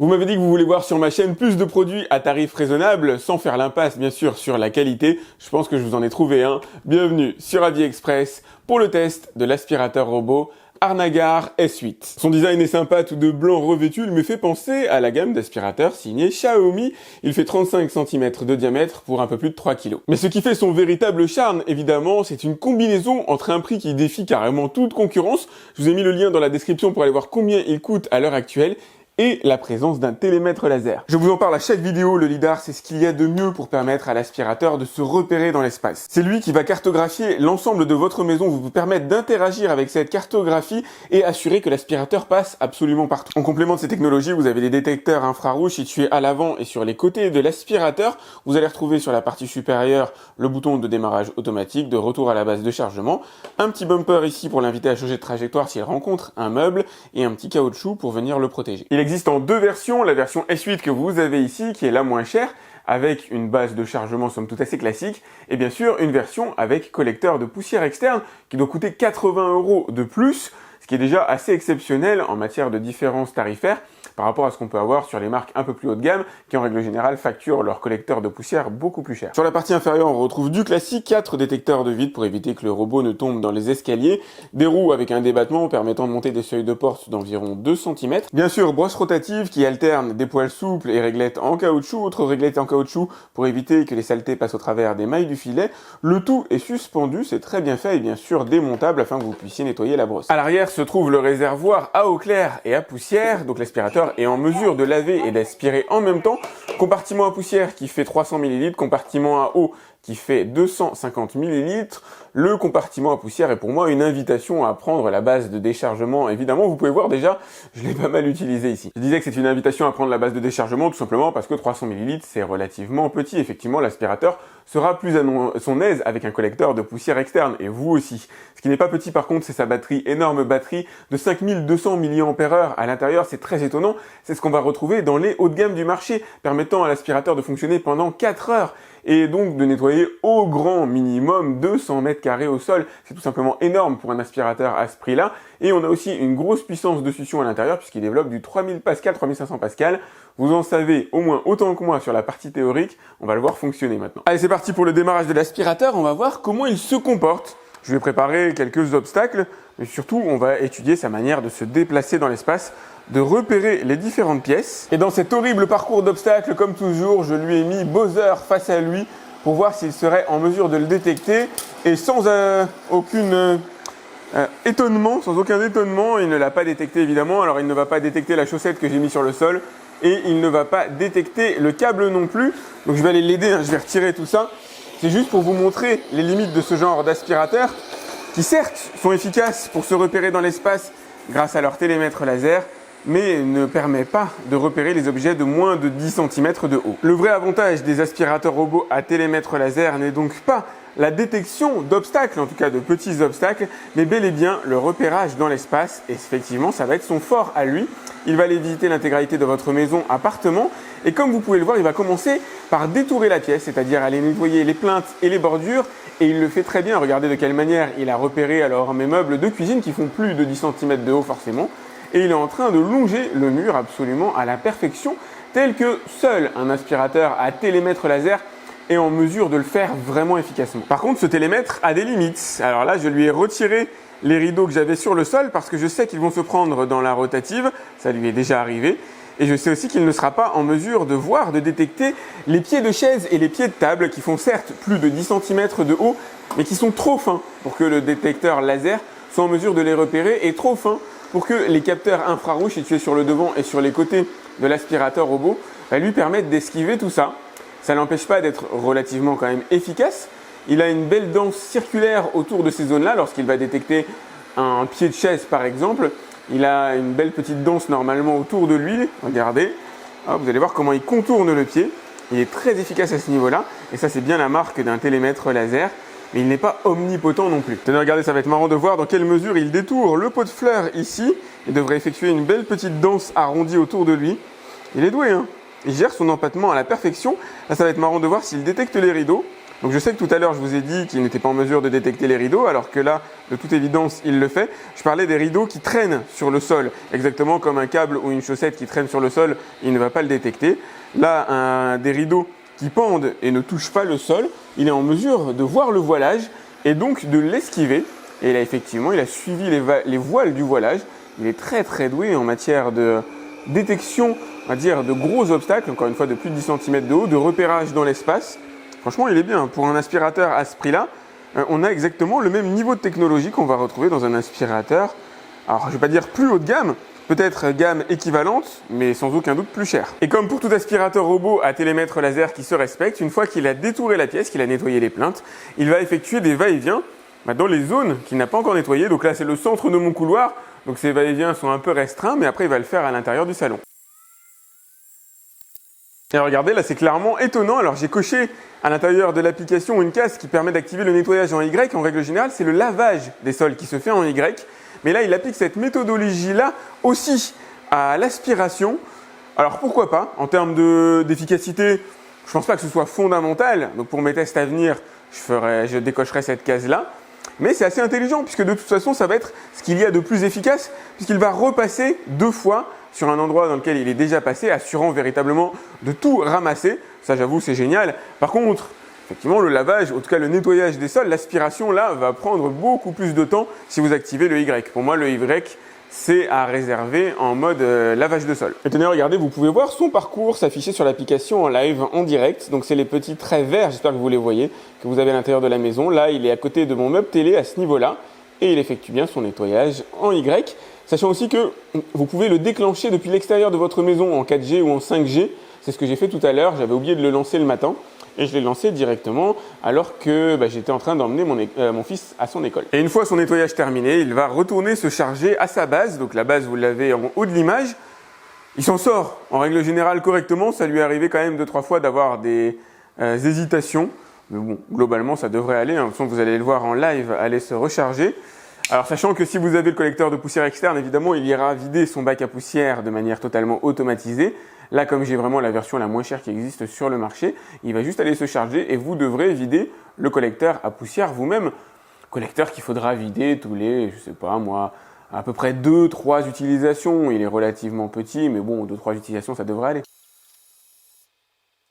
Vous m'avez dit que vous voulez voir sur ma chaîne plus de produits à tarifs raisonnables, sans faire l'impasse bien sûr sur la qualité. Je pense que je vous en ai trouvé un. Bienvenue sur AliExpress pour le test de l'aspirateur robot Arnagar S8. Son design est sympa, tout de blanc revêtu, il me fait penser à la gamme d'aspirateurs signée Xiaomi. Il fait 35 cm de diamètre pour un peu plus de 3 kg. Mais ce qui fait son véritable charme, évidemment, c'est une combinaison entre un prix qui défie carrément toute concurrence. Je vous ai mis le lien dans la description pour aller voir combien il coûte à l'heure actuelle, et la présence d'un télémètre laser. Je vous en parle à chaque vidéo, le lidar c'est ce qu'il y a de mieux pour permettre à l'aspirateur de se repérer dans l'espace. C'est lui qui va cartographier l'ensemble de votre maison, vous permettre d'interagir avec cette cartographie et assurer que l'aspirateur passe absolument partout. En complément de ces technologies, vous avez des détecteurs infrarouges situés à l'avant et sur les côtés de l'aspirateur. Vous allez retrouver sur la partie supérieure le bouton de démarrage automatique, de retour à la base de chargement, un petit bumper ici pour l'inviter à changer de trajectoire s'il rencontre un meuble et un petit caoutchouc pour venir le protéger. Il existe en deux versions, la version S8 que vous avez ici, qui est la moins chère, avec une base de chargement somme toute assez classique, et bien sûr une version avec collecteur de poussière externe, qui doit coûter 80 € de plus, ce qui est déjà assez exceptionnel en matière de différence tarifaire, par rapport à ce qu'on peut avoir sur les marques un peu plus haut de gamme, qui en règle générale facturent leur collecteur de poussière beaucoup plus cher. Sur la partie inférieure, on retrouve du classique, 4 détecteurs de vide pour éviter que le robot ne tombe dans les escaliers, des roues avec un débattement permettant de monter des seuils de porte d'environ 2 cm, bien sûr brosse rotative qui alterne des poils souples et réglettes en caoutchouc, autres réglettes en caoutchouc pour éviter que les saletés passent au travers des mailles du filet. Le tout est suspendu, c'est très bien fait et bien sûr démontable afin que vous puissiez nettoyer la brosse. À l'arrière se trouve le réservoir à eau claire et à poussière, donc l'aspirateur est en mesure de laver et d'aspirer en même temps. Compartiment à poussière qui fait 300 ml, compartiment à eau qui fait 250 ml. Le compartiment à poussière est pour moi une invitation à prendre la base de déchargement. Évidemment, vous pouvez voir déjà, je l'ai pas mal utilisé ici. Je disais que c'est une invitation à prendre la base de déchargement tout simplement parce que 300 ml c'est relativement petit. Effectivement, l'aspirateur sera plus à son aise avec un collecteur de poussière externe et vous aussi. Ce qui n'est pas petit par contre, c'est sa batterie, énorme batterie de 5200 mAh à l'intérieur, c'est très étonnant. C'est ce qu'on va retrouver dans les hauts de gamme du marché, permettant à l'aspirateur de fonctionner pendant 4 heures. Et donc de nettoyer au grand minimum 200 mètres carrés au sol. C'est tout simplement énorme pour un aspirateur à ce prix-là. Et on a aussi une grosse puissance de succion à l'intérieur puisqu'il développe du 3000 pascal, 3500 pascal. Vous en savez au moins autant que moi sur la partie théorique. On va le voir fonctionner maintenant. Allez, c'est parti pour le démarrage de l'aspirateur. On va voir comment il se comporte. Je vais préparer quelques obstacles, mais surtout on va étudier sa manière de se déplacer dans l'espace, de repérer les différentes pièces. Et dans cet horrible parcours d'obstacles, comme toujours, je lui ai mis Bowser face à lui pour voir s'il serait en mesure de le détecter. Et sans aucun étonnement, il ne l'a pas détecté évidemment. Alors il ne va pas détecter la chaussette que j'ai mis sur le sol et il ne va pas détecter le câble non plus. Donc je vais aller l'aider, je vais retirer tout ça. C'est juste pour vous montrer les limites de ce genre d'aspirateur qui certes sont efficaces pour se repérer dans l'espace grâce à leur télémètre laser, mais ne permet pas de repérer les objets de moins de 10 cm de haut. Le vrai avantage des aspirateurs robots à télémètre laser n'est donc pas la détection d'obstacles, en tout cas de petits obstacles, mais bel et bien le repérage dans l'espace, et effectivement ça va être son fort à lui. Il va aller visiter l'intégralité de votre maison, appartement, et comme vous pouvez le voir, il va commencer par détourer la pièce, c'est-à-dire aller nettoyer les plinthes et les bordures, et il le fait très bien. Regardez de quelle manière il a repéré alors mes meubles de cuisine qui font plus de 10 cm de haut forcément, et il est en train de longer le mur absolument à la perfection, tel que seul un aspirateur à télémètre laser est en mesure de le faire vraiment efficacement. Par contre, ce télémètre a des limites. Alors là, je lui ai retiré les rideaux que j'avais sur le sol parce que je sais qu'ils vont se prendre dans la rotative, ça lui est déjà arrivé. Et je sais aussi qu'il ne sera pas en mesure de voir, de détecter les pieds de chaise et les pieds de table qui font certes plus de 10 cm de haut, mais qui sont trop fins pour que le détecteur laser soit en mesure de les repérer et trop fins pour que les capteurs infrarouges situés sur le devant et sur les côtés de l'aspirateur robot lui permettent d'esquiver tout ça. Ça n'empêche pas d'être relativement quand même efficace. Il a une belle danse circulaire autour de ces zones-là lorsqu'il va détecter un pied de chaise par exemple. Il a une belle petite danse normalement autour de lui. Regardez, vous allez voir comment il contourne le pied. Il est très efficace à ce niveau-là. Et ça, c'est bien la marque d'un télémètre laser. Mais il n'est pas omnipotent non plus. Tenez, regardez, ça va être marrant de voir dans quelle mesure il détourne le pot de fleurs ici. Il devrait effectuer une belle petite danse arrondie autour de lui. Il est doué, hein. Il gère son empattement à la perfection. Là, ça va être marrant de voir s'il détecte les rideaux. Donc je sais que tout à l'heure je vous ai dit qu'il n'était pas en mesure de détecter les rideaux, alors que là, de toute évidence, il le fait. Je parlais des rideaux qui traînent sur le sol, exactement comme un câble ou une chaussette qui traîne sur le sol, il ne va pas le détecter. Là, des rideaux qui pendent et ne touchent pas le sol, il est en mesure de voir le voilage et donc de l'esquiver. Et là, effectivement, il a suivi les voiles du voilage. Il est très très doué en matière de détection, on va dire, de gros obstacles, encore une fois de plus de 10 cm de haut, de repérage dans l'espace. Franchement, il est bien. Pour un aspirateur à ce prix-là, on a exactement le même niveau de technologie qu'on va retrouver dans un aspirateur, alors je ne vais pas dire plus haut de gamme, peut-être gamme équivalente, mais sans aucun doute plus cher. Et comme pour tout aspirateur robot à télémètre laser qui se respecte, une fois qu'il a détouré la pièce, qu'il a nettoyé les plinthes, il va effectuer des va-et-vient dans les zones qu'il n'a pas encore nettoyées. Donc là, c'est le centre de mon couloir, donc ces va-et-vient sont un peu restreints, mais après, il va le faire à l'intérieur du salon. Et regardez, là, c'est clairement étonnant. Alors, j'ai coché à l'intérieur de l'application une case qui permet d'activer le nettoyage en Y. En règle générale, c'est le lavage des sols qui se fait en Y. Mais là, il applique cette méthodologie-là aussi à l'aspiration. Alors, pourquoi pas? En termes d'efficacité, je ne pense pas que ce soit fondamental. Donc, pour mes tests à venir, je décocherai cette case-là. Mais c'est assez intelligent puisque de toute façon, ça va être ce qu'il y a de plus efficace puisqu'il va repasser 2 fois sur un endroit dans lequel il est déjà passé, assurant véritablement de tout ramasser. Ça, j'avoue, c'est génial. Par contre, effectivement, le lavage, en tout cas le nettoyage des sols, l'aspiration, là, va prendre beaucoup plus de temps si vous activez le Y. Pour moi, le Y, c'est à réserver en mode lavage de sol. Et tenez, regardez, vous pouvez voir son parcours s'afficher sur l'application en live, en direct. Donc, c'est les petits traits verts, j'espère que vous les voyez, que vous avez à l'intérieur de la maison. Là, il est à côté de mon meuble télé à ce niveau-là et il effectue bien son nettoyage en Y. Sachant aussi que vous pouvez le déclencher depuis l'extérieur de votre maison en 4G ou en 5G. C'est ce que j'ai fait tout à l'heure. J'avais oublié de le lancer le matin et je l'ai lancé directement alors que j'étais en train d'emmener mon fils à son école. Et une fois son nettoyage terminé, il va retourner se charger à sa base. Donc la base, vous l'avez en haut de l'image. Il s'en sort en règle générale correctement. Ça lui est arrivé quand même 2-3 fois d'avoir des hésitations. Mais bon, globalement, ça devrait aller. De toute façon, vous allez le voir en live aller se recharger. Alors, sachant que si vous avez le collecteur de poussière externe, évidemment, il ira vider son bac à poussière de manière totalement automatisée. Là, comme j'ai vraiment la version la moins chère qui existe sur le marché, il va juste aller se charger et vous devrez vider le collecteur à poussière vous-même. Collecteur qu'il faudra vider tous les, je sais pas moi, à peu près 2-3 utilisations. Il est relativement petit, mais bon, 2-3 utilisations, ça devrait aller.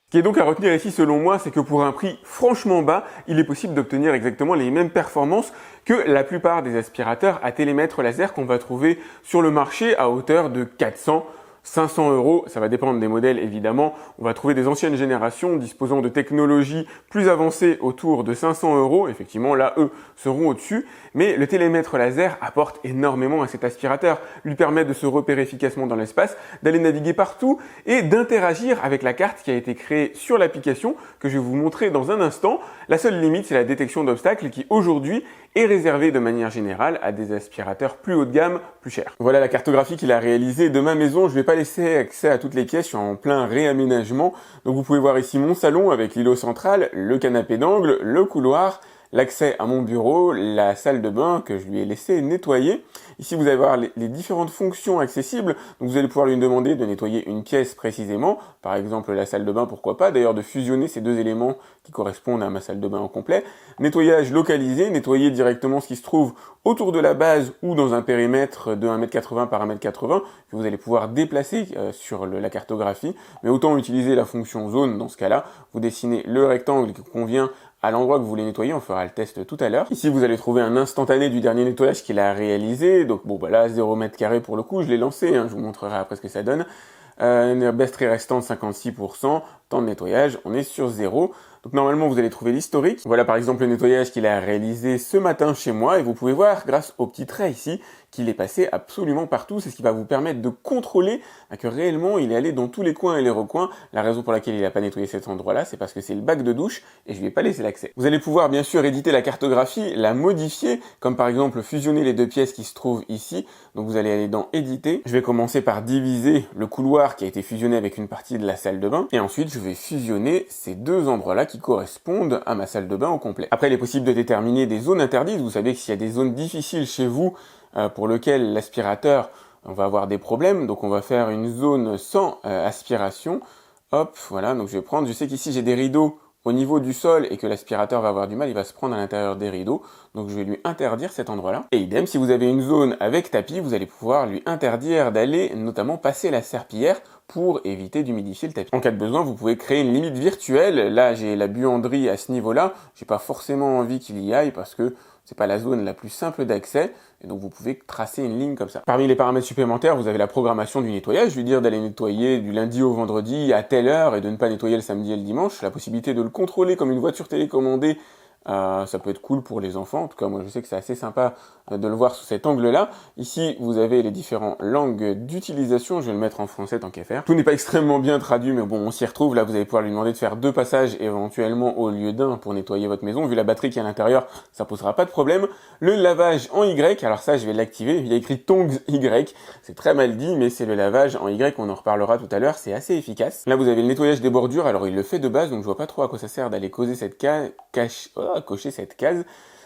Ce qui est donc à retenir ici selon moi, c'est que pour un prix franchement bas, il est possible d'obtenir exactement les mêmes performances que la plupart des aspirateurs à télémètre laser qu'on va trouver sur le marché à hauteur de 400 500 €, ça va dépendre des modèles évidemment. On va trouver des anciennes générations disposant de technologies plus avancées autour de 500 €. Effectivement, là, eux seront au-dessus. Mais le télémètre laser apporte énormément à cet aspirateur. Lui permet de se repérer efficacement dans l'espace, d'aller naviguer partout et d'interagir avec la carte qui a été créée sur l'application que je vais vous montrer dans un instant. La seule limite, c'est la détection d'obstacles qui aujourd'hui est réservée de manière générale à des aspirateurs plus haut de gamme, plus chers. Voilà la cartographie qu'il a réalisée de ma maison. Je vais pas laisser accès à toutes les pièces, je suis en plein réaménagement. Donc vous pouvez voir ici mon salon avec l'îlot central, le canapé d'angle, le couloir, l'accès à mon bureau, la salle de bain que je lui ai laissé nettoyer. Ici, vous allez voir les différentes fonctions accessibles. Donc, vous allez pouvoir lui demander de nettoyer une pièce précisément. Par exemple, la salle de bain, pourquoi pas. D'ailleurs, de fusionner ces deux éléments qui correspondent à ma salle de bain en complet. Nettoyage localisé, nettoyer directement ce qui se trouve autour de la base ou dans un périmètre de 1,80 m par 1,80 m que vous allez pouvoir déplacer sur la cartographie. Mais autant utiliser la fonction zone dans ce cas-là. Vous dessinez le rectangle qui convient à l'endroit que vous voulez nettoyer, on fera le test tout à l'heure. Ici, vous allez trouver un instantané du dernier nettoyage qu'il a réalisé. Donc bon, là, 0 m² pour le coup, je l'ai lancé, je vous montrerai après ce que ça donne. Une batterie restante 56%, temps de nettoyage, on est sur 0. Donc normalement, vous allez trouver l'historique. Voilà par exemple le nettoyage qu'il a réalisé ce matin chez moi et vous pouvez voir grâce au petit trait ici qu'il est passé absolument partout. C'est ce qui va vous permettre de contrôler que réellement il est allé dans tous les coins et les recoins. La raison pour laquelle il n'a pas nettoyé cet endroit-là, c'est parce que c'est le bac de douche et je lui ai pas laissé l'accès. Vous allez pouvoir bien sûr éditer la cartographie, la modifier, comme par exemple fusionner les deux pièces qui se trouvent ici. Donc vous allez aller dans éditer. Je vais commencer par diviser le couloir qui a été fusionné avec une partie de la salle de bain et ensuite je vais fusionner ces deux endroits-là qui correspondent à ma salle de bain au complet. Après, il est possible de déterminer des zones interdites. Vous savez que s'il y a des zones difficiles chez vous pour lesquelles l'aspirateur on va avoir des problèmes, donc on va faire une zone sans aspiration. Hop, voilà, donc je vais prendre, je sais qu'ici j'ai des rideaux au niveau du sol et que l'aspirateur va avoir du mal, il va se prendre à l'intérieur des rideaux. Donc je vais lui interdire cet endroit-là. Et idem, si vous avez une zone avec tapis, vous allez pouvoir lui interdire d'aller notamment passer la serpillière pour éviter d'humidifier le tapis. En cas de besoin, vous pouvez créer une limite virtuelle. Là, j'ai la buanderie à ce niveau-là. J'ai pas forcément envie qu'il y aille parce que c'est pas la zone la plus simple d'accès. Et donc, vous pouvez tracer une ligne comme ça. Parmi les paramètres supplémentaires, vous avez la programmation du nettoyage. Lui dire d'aller nettoyer du lundi au vendredi à telle heure et de ne pas nettoyer le samedi et le dimanche. La possibilité de le contrôler comme une voiture télécommandée. Ça peut être cool pour les enfants. En tout cas, moi, je sais que c'est assez sympa de le voir sous cet angle-là. Ici, vous avez les différentes langues d'utilisation. Je vais le mettre en français tant qu'à faire. Tout n'est pas extrêmement bien traduit, mais bon, on s'y retrouve. Là, vous allez pouvoir lui demander de faire 2 passages éventuellement au lieu d'un pour nettoyer votre maison. Vu la batterie qui est à l'intérieur, ça posera pas de problème. Le lavage en Y, alors ça, je vais l'activer. Il y a écrit Tongs Y. C'est très mal dit, mais c'est le lavage en Y. On en reparlera tout à l'heure. C'est assez efficace. Là, vous avez le nettoyage des bordures. Alors, il le fait de base, donc je vois pas trop à quoi ça sert d'aller causer cette cocher cette case.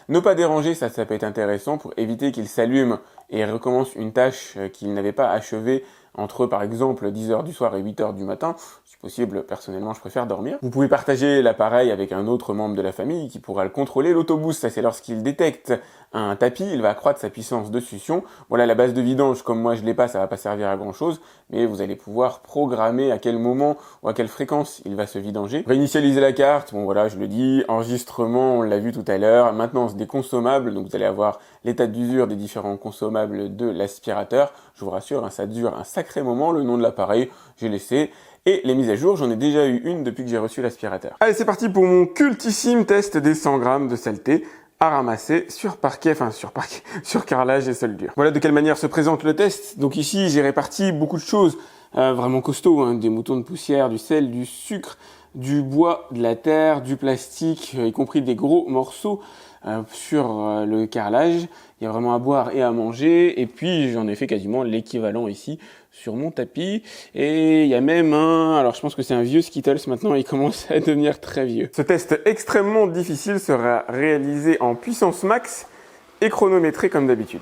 Ne pas déranger, ça peut être intéressant pour éviter qu'il s'allume et recommence une tâche qu'il n'avait pas achevée entre par exemple 10h du soir et 8h du matin. Si possible, personnellement, je préfère dormir. Vous pouvez partager l'appareil avec un autre membre de la famille qui pourra le contrôler. L'autoboost, ça c'est lorsqu'il détecte un tapis, il va accroître sa puissance de succion. Voilà, la base de vidange, comme moi je l'ai pas, ça va pas servir à grand chose, mais vous allez pouvoir programmer à quel moment ou à quelle fréquence il va se vidanger. Réinitialiser la carte, bon voilà, je le dis, enregistrement, on l'a vu tout à l'heure, maintenance des consommables, donc vous allez avoir l'état d'usure des différents consommables de l'aspirateur. Je vous rassure, hein, ça dure un sacré moment, le nom de l'appareil, j'ai laissé. Et les mises à jour, j'en ai déjà eu une depuis que j'ai reçu l'aspirateur. Allez, c'est parti pour mon cultissime test des 100 grammes de saleté à ramasser sur carrelage et sol dur. Voilà de quelle manière se présente le test. Donc ici, j'ai réparti beaucoup de choses vraiment costauds, hein, des moutons de poussière, du sel, du sucre, du bois, de la terre, du plastique, y compris des gros morceaux sur le carrelage. Il y a vraiment à boire et à manger. Et puis, j'en ai fait quasiment l'équivalent ici sur mon tapis. Et il y a même alors je pense que c'est un vieux Skittles maintenant, il commence à devenir très vieux. Ce test extrêmement difficile sera réalisé en puissance max et chronométré comme d'habitude.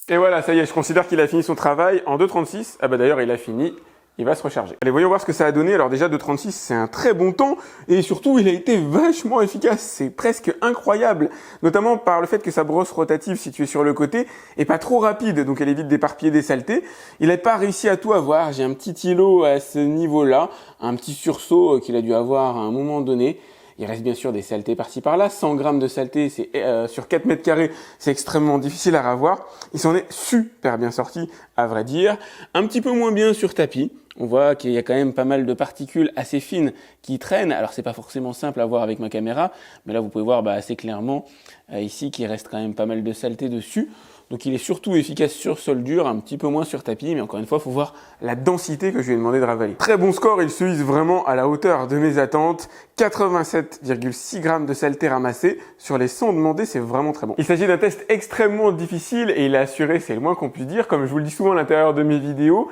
Et voilà, ça y est, je considère qu'il a fini son travail en 2,36. Ah bah d'ailleurs, il a fini. Il va se recharger. Allez, voyons voir ce que ça a donné. Alors déjà, 2,36, c'est un très bon temps. Et surtout, il a été vachement efficace. C'est presque incroyable. Notamment par le fait que sa brosse rotative située sur le côté est pas trop rapide. Donc elle évite d'éparpiller des saletés. Il n'a pas réussi à tout avoir. J'ai un petit îlot à ce niveau-là. Un petit sursaut qu'il a dû avoir à un moment donné. Il reste bien sûr des saletés par-ci par-là. 100 grammes de saleté, c'est sur 4 mètres carrés, c'est extrêmement difficile à ravoir. Il s'en est super bien sorti, à vrai dire. Un petit peu moins bien sur tapis. On voit qu'il y a quand même pas mal de particules assez fines qui traînent. Alors c'est pas forcément simple à voir avec ma caméra, mais là vous pouvez voir assez clairement ici qu'il reste quand même pas mal de saleté dessus. Donc il est surtout efficace sur sol dur, un petit peu moins sur tapis, mais encore une fois, il faut voir la densité que je lui ai demandé de ravaler. Très bon score, il se hisse vraiment à la hauteur de mes attentes. 87,6 grammes de saleté ramassée sur les 100 demandés, c'est vraiment très bon. Il s'agit d'un test extrêmement difficile et il a assuré, c'est le moins qu'on puisse dire, comme je vous le dis souvent à l'intérieur de mes vidéos.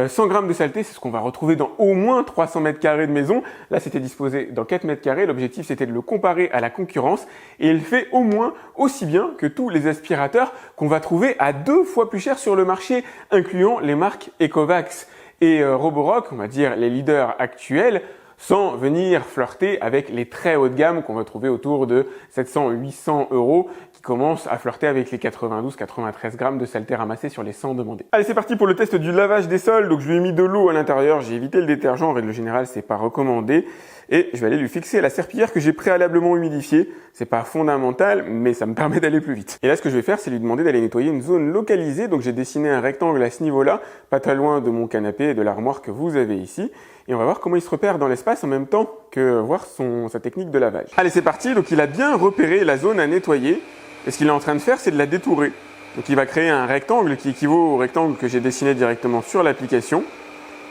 100 grammes de saleté, c'est ce qu'on va retrouver dans au moins 300 mètres carrés de maison. Là, c'était disposé dans 4 mètres carrés. L'objectif, c'était de le comparer à la concurrence. Et il fait au moins aussi bien que tous les aspirateurs qu'on va trouver à 2 fois plus cher sur le marché, incluant les marques Ecovacs et Roborock, on va dire les leaders actuels, sans venir flirter avec les très haut de gamme qu'on va trouver autour de 700-800 €, qui commencent à flirter avec les 92-93 grammes de saleté ramassée sur les 100 demandés. Allez, c'est parti pour le test du lavage des sols. Donc je lui ai mis de l'eau à l'intérieur, j'ai évité le détergent, en règle générale c'est pas recommandé. Et je vais aller lui fixer la serpillière que j'ai préalablement humidifiée. C'est pas fondamental, mais ça me permet d'aller plus vite. Et là, ce que je vais faire, c'est lui demander d'aller nettoyer une zone localisée. Donc j'ai dessiné un rectangle à ce niveau-là, pas très loin de mon canapé et de l'armoire que vous avez ici. Et on va voir comment il se repère dans l'espace en même temps que voir sa technique de lavage. Allez, c'est parti. Donc il a bien repéré la zone à nettoyer. Et ce qu'il est en train de faire, c'est de la détourer. Donc il va créer un rectangle qui équivaut au rectangle que j'ai dessiné directement sur l'application.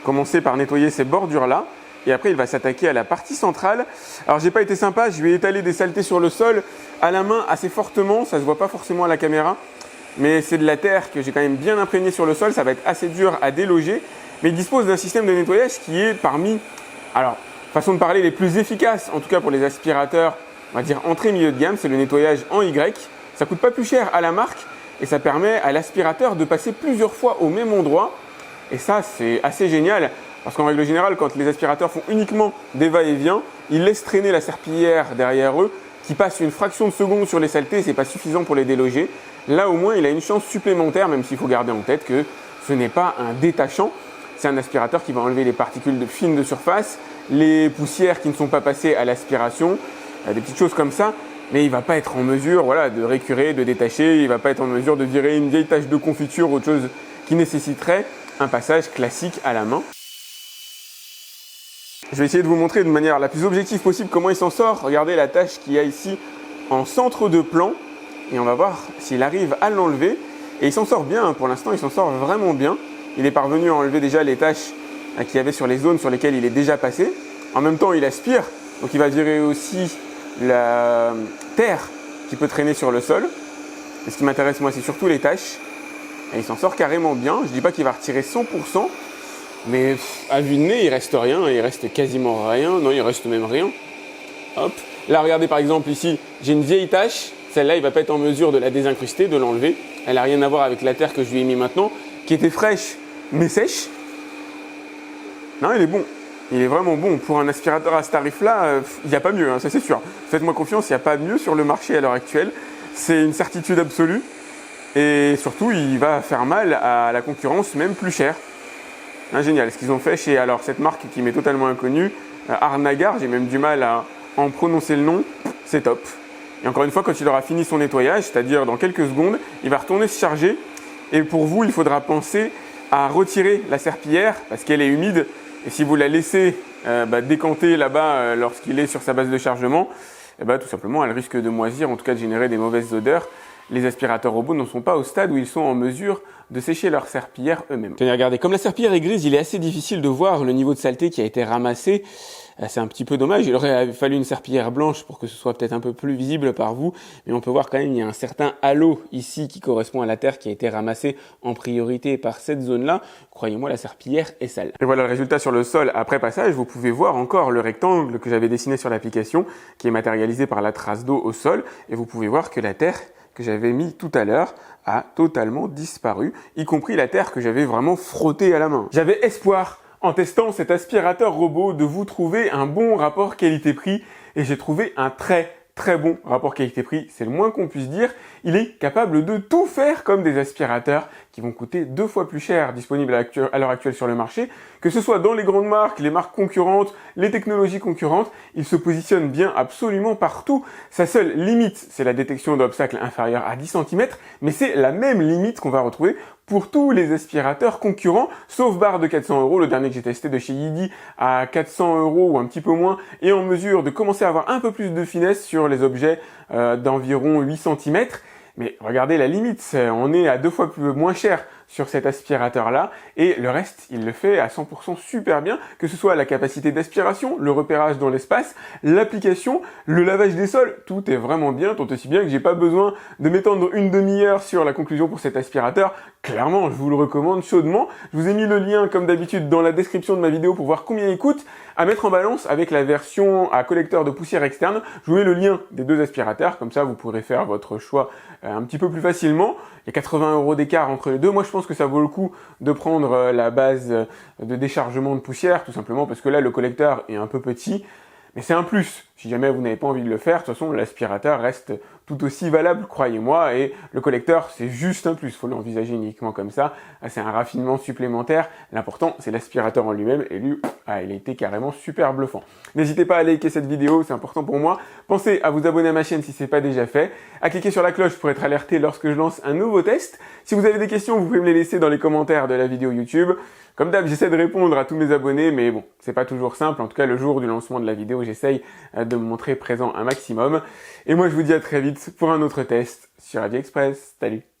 Commencer par nettoyer ces bordures-là. Et après, il va s'attaquer à la partie centrale. Alors, j'ai pas été sympa, je lui ai étalé des saletés sur le sol à la main assez fortement. Ça se voit pas forcément à la caméra, mais c'est de la terre que j'ai quand même bien imprégnée sur le sol. Ça va être assez dur à déloger, mais il dispose d'un système de nettoyage qui est parmi, alors, façon de parler, les plus efficaces, en tout cas pour les aspirateurs, on va dire entrée-milieu de gamme. C'est le nettoyage en Y. Ça coûte pas plus cher à la marque et ça permet à l'aspirateur de passer plusieurs fois au même endroit Et ça, c'est assez génial, parce qu'en règle générale, quand les aspirateurs font uniquement des va-et-vient, ils laissent traîner la serpillière derrière eux, qui passe une fraction de seconde sur les saletés, c'est pas suffisant pour les déloger. Là, au moins, il a une chance supplémentaire, même s'il faut garder en tête que ce n'est pas un détachant. C'est un aspirateur qui va enlever les particules fines de surface, les poussières qui ne sont pas passées à l'aspiration, des petites choses comme ça. Mais il ne va pas être en mesure de récurer, de détacher, il ne va pas être en mesure de virer une vieille tache de confiture ou autre chose qui nécessiterait un passage classique à la main. Je vais essayer de vous montrer de manière la plus objective possible comment il s'en sort. Regardez la tache qu'il y a ici en centre de plan et on va voir s'il arrive à l'enlever. Et il s'en sort bien, pour l'instant il s'en sort vraiment bien. Il est parvenu à enlever déjà les taches qu'il y avait sur les zones sur lesquelles il est déjà passé. En même temps il aspire, donc il va virer aussi la terre qui peut traîner sur le sol. Et ce qui m'intéresse moi c'est surtout les taches. Et il s'en sort carrément bien. Je ne dis pas qu'il va retirer 100%. Mais à vue de nez, il reste rien, il reste quasiment rien, non, il reste même rien. Hop. Là, regardez par exemple ici, j'ai une vieille tache, celle-là, il ne va pas être en mesure de la désincruster, de l'enlever. Elle n'a rien à voir avec la terre que je lui ai mis maintenant, qui était fraîche, mais sèche. Non, il est bon, il est vraiment bon. Pour un aspirateur à ce tarif-là, il n'y a pas mieux, hein, ça c'est sûr. Faites-moi confiance, il n'y a pas mieux sur le marché à l'heure actuelle. C'est une certitude absolue. Et surtout, il va faire mal à la concurrence, même plus cher. Génial, ce qu'ils ont fait chez cette marque qui m'est totalement inconnue, Arnagar, j'ai même du mal à en prononcer le nom, c'est top. Et encore une fois, quand il aura fini son nettoyage, c'est-à-dire dans quelques secondes, il va retourner se charger. Et pour vous, il faudra penser à retirer la serpillière parce qu'elle est humide. Et si vous la laissez décanter là-bas lorsqu'il est sur sa base de chargement, tout simplement, elle risque de moisir, en tout cas de générer des mauvaises odeurs. Les aspirateurs robots n'en sont pas au stade où ils sont en mesure de sécher leur serpillière eux-mêmes. Tenez, regardez, comme la serpillière est grise, il est assez difficile de voir le niveau de saleté qui a été ramassé. C'est un petit peu dommage, il aurait fallu une serpillière blanche pour que ce soit peut-être un peu plus visible par vous, mais on peut voir quand même il y a un certain halo ici qui correspond à la terre qui a été ramassée en priorité par cette zone-là. Croyez-moi, la serpillière est sale. Et voilà le résultat sur le sol après passage. Vous pouvez voir encore le rectangle que j'avais dessiné sur l'application qui est matérialisé par la trace d'eau au sol et vous pouvez voir que la terre que j'avais mis tout à l'heure a totalement disparu, y compris la terre que j'avais vraiment frottée à la main. J'avais espoir, en testant cet aspirateur robot, de vous trouver un bon rapport qualité-prix et j'ai trouvé un très bon rapport qualité-prix, c'est le moins qu'on puisse dire. Il est capable de tout faire comme des aspirateurs qui vont coûter 2 fois plus cher disponibles à l'heure actuelle sur le marché. Que ce soit dans les grandes marques, les marques concurrentes, les technologies concurrentes, il se positionne bien absolument partout. Sa seule limite, c'est la détection d'obstacles inférieurs à 10 cm, mais c'est la même limite qu'on va retrouver pour tous les aspirateurs concurrents, sauf barre de 400 €, le dernier que j'ai testé de chez Yidi à 400 € ou un petit peu moins, est en mesure de commencer à avoir un peu plus de finesse sur les objets d'environ 8 cm. Mais regardez la limite, on est à 2 fois moins cher sur cet aspirateur-là et le reste, il le fait à 100% super bien, que ce soit la capacité d'aspiration, le repérage dans l'espace, l'application, le lavage des sols, tout est vraiment bien, tant aussi bien que j'ai pas besoin de m'étendre une demi-heure sur la conclusion pour cet aspirateur. Clairement, je vous le recommande chaudement. Je vous ai mis le lien, comme d'habitude, dans la description de ma vidéo pour voir combien il coûte, à mettre en balance avec la version à collecteur de poussière externe. Je vous mets le lien des deux aspirateurs, comme ça vous pourrez faire votre choix un petit peu plus facilement. Il y a 80 € d'écart entre les deux. Moi, je pense que ça vaut le coup de prendre la base de déchargement de poussière, tout simplement parce que là, le collecteur est un peu petit. Mais c'est un plus. Si jamais vous n'avez pas envie de le faire, de toute façon, l'aspirateur reste tout aussi valable, croyez-moi, et le collecteur, c'est juste un plus. Il faut l'envisager uniquement comme ça. C'est un raffinement supplémentaire. L'important, c'est l'aspirateur en lui-même, et lui, il a été carrément super bluffant. N'hésitez pas à liker cette vidéo, c'est important pour moi. Pensez à vous abonner à ma chaîne si ce n'est pas déjà fait, à cliquer sur la cloche pour être alerté lorsque je lance un nouveau test. Si vous avez des questions, vous pouvez me les laisser dans les commentaires de la vidéo YouTube. Comme d'hab, j'essaie de répondre à tous mes abonnés, mais bon, c'est pas toujours simple. En tout cas, le jour du lancement de la vidéo, j'essaye de me montrer présent un maximum. Et moi, je vous dis à très vite pour un autre test sur AviExpress. Salut!